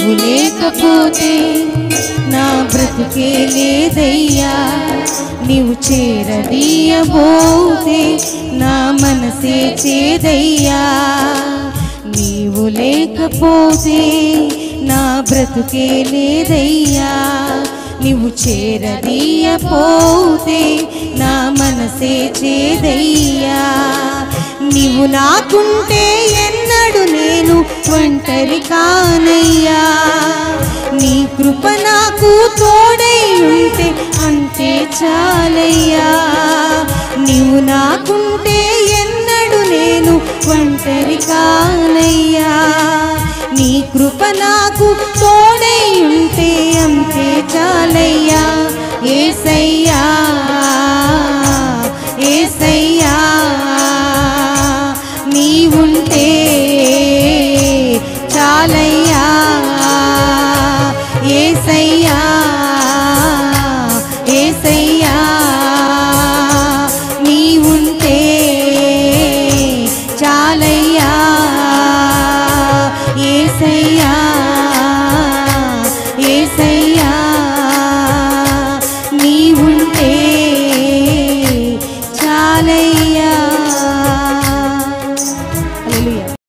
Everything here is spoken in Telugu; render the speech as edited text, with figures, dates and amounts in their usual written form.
నీవు లేకపోతే నా బ్రతుకే లేదయ్యా, నీవు చేరదీయబోతే నా మనసే చేదయ్యా. నీవు లేకపోతే నా బ్రతుకే లేదయ్యా, నీవు చేరదీయపోతే నా మనసే చేదయ్యా. నీవు నాకుంటే ఎన్నడు నేను ఒంటరి కానయ్యా, నీ కృప నాకు తోడై ఉంటే అంతే చాలయ్యా. నీవు నాకుంటే ఎన్నడు నేను ఒంటరి కానయ్యా, నీ కృప నాకు తోడై ఉంటే అంతే చాలయ్యా. యేసయ్యా యేసయ్యా నీవుంటే చాలయ్యా. యేసయ్యా